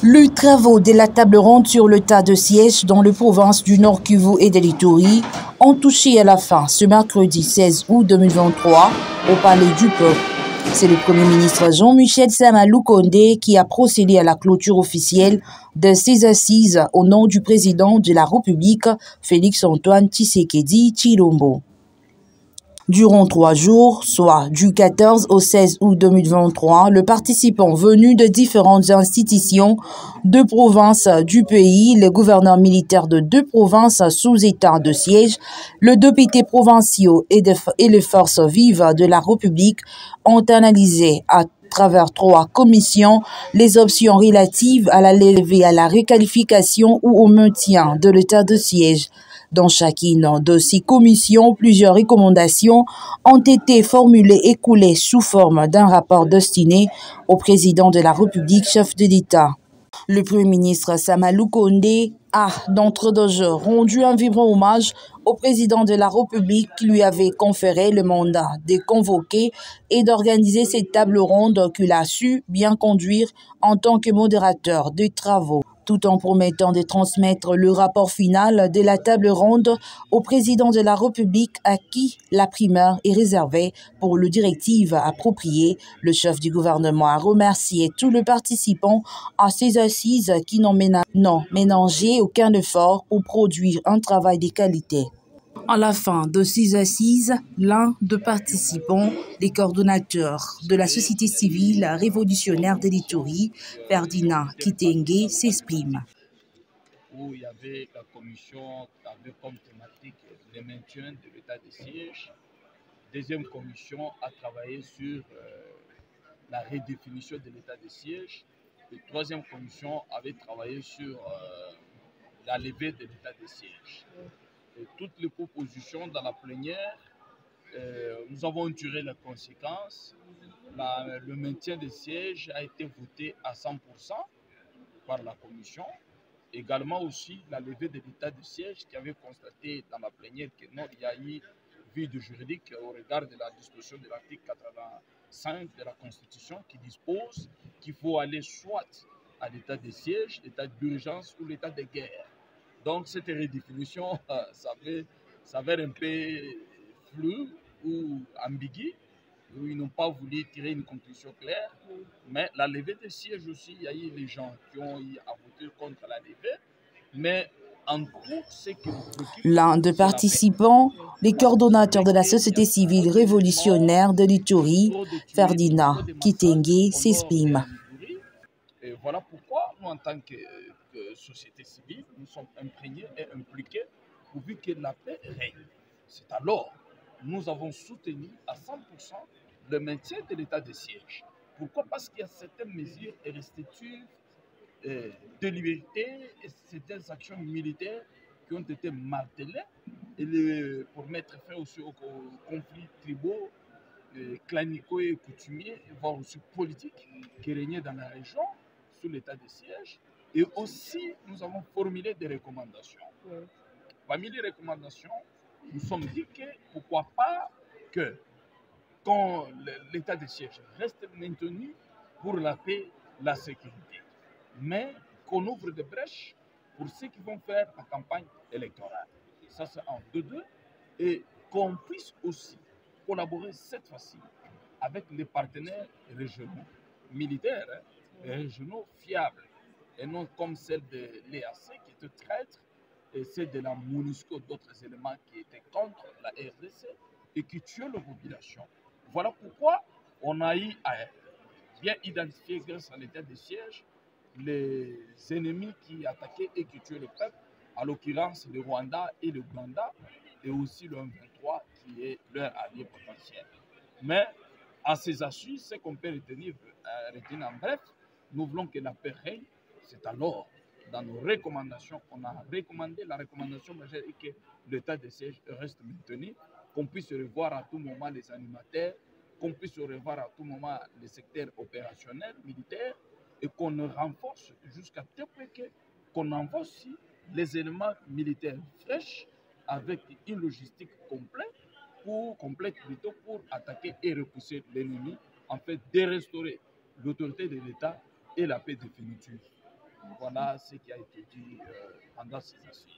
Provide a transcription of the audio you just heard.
Les travaux de la table ronde sur l'état de siège dans les provinces du Nord Kivu et de l'Ituri ont touché à la fin ce mercredi 16 août 2023 au Palais du Peuple. C'est le Premier ministre Jean-Michel Sama Lukonde qui a procédé à la clôture officielle de ces assises au nom du président de la République, Félix-Antoine Tshisekedi Tshilombo. Durant 3 jours, soit du 14 au 16 août 2023, les participants venus de différentes institutions de provinces du pays, les gouverneurs militaires de 2 provinces sous état de siège, les députés provinciaux et les forces vives de la République ont analysé à travers 3 commissions les options relatives à la levée, à la requalification ou au maintien de l'état de siège. Dans chacune de ces commissions, plusieurs recommandations ont été formulées et coulées sous forme d'un rapport destiné au président de la République, chef de l'État. Le Premier ministre Sama Lukonde a, d'entre deux jeux, rendu un vibrant hommage au président de la République qui lui avait conféré le mandat de convoquer et d'organiser cette table ronde qu'il a su bien conduire en tant que modérateur des travaux, tout en promettant de transmettre le rapport final de la table ronde au président de la République à qui la primeur est réservée pour les directives appropriées. Le chef du gouvernement a remercié tous les participants à ces assises qui n'ont ménagé aucun effort pour produire un travail de qualité. À la fin de ces assises, l'un des participants, les coordonnateurs de la société civile révolutionnaire de l'Ituri, Ferdinand Kitenge, s'exprime. Où il y avait la commission qui avait comme thématique le maintien de l'état de siège. Deuxième commission a travaillé sur la redéfinition de l'état de siège. Et troisième commission avait travaillé sur la levée de l'état de siège. Et toutes les propositions dans la plénière, nous avons tiré les conséquences. Le maintien des sièges a été voté à 100% par la commission. Également aussi la levée de l'état de siège qui avait constaté dans la plénière qu'il y a eu vide juridique au regard de la disposition de l'article 85 de la Constitution qui dispose qu'il faut aller soit à l'état de siège, l'état d'urgence ou l'état de guerre. Donc cette redéfinition s'avère un peu floue ou ambiguë, où ils n'ont pas voulu tirer une conclusion claire. Mais la levée des sièges aussi, il y a eu les gens qui ont eu à voter contre la levée. Mais en tout, c'est que l'un des participants, les coordonnateurs de la société civile révolutionnaire de l'Ituri, Ferdinand Kitenge, s'exprime. Et voilà pourquoi nous, en tant que société civile, nous sommes imprégnés et impliqués pourvu que la paix règne. C'est alors nous avons soutenu à 100% le maintien de l'état de siège. Pourquoi? Parce qu'il y a certaines mesures restrictives de liberté et certaines actions militaires qui ont été martelées pour mettre fin aussi aux conflits tribaux, clanicaux et coutumiers, voire aussi politiques qui régnaient dans la région sous l'état de siège. Et aussi, nous avons formulé des recommandations. Parmi les recommandations, nous sommes dit que pourquoi pas que quand l'état de siège reste maintenu pour la paix, la sécurité, mais qu'on ouvre des brèches pour ceux qui vont faire la campagne électorale. Ça, c'est un de deux. Et qu'on puisse aussi collaborer cette fois-ci avec les partenaires régionaux, militaires, régionaux fiables, et non comme celle de l'EAC qui était traître, et celle de la MONUSCO, d'autres éléments qui étaient contre la RDC et qui tuaient la population. Voilà pourquoi on a eu à bien identifier grâce à l'état de siège les ennemis qui attaquaient et qui tuaient le peuple, à l'occurrence le Rwanda et le Ouganda, et aussi le M23 qui est leur allié potentiel. Mais à ces assises, ce qu'on peut retenir en bref, nous voulons que la paix règne. C'est alors, dans nos recommandations, on a recommandé, la recommandation majeure est que l'état de siège reste maintenu, qu'on puisse revoir à tout moment les animateurs, qu'on puisse revoir à tout moment les secteurs opérationnels, militaires, et qu'on renforce jusqu'à tel point qu'on envoie aussi les éléments militaires fraîches avec une logistique complète pour attaquer et repousser l'ennemi, en fait, de restaurer l'autorité de l'État et la paix définitive. Voilà ce qui a été dit pendant ces assises.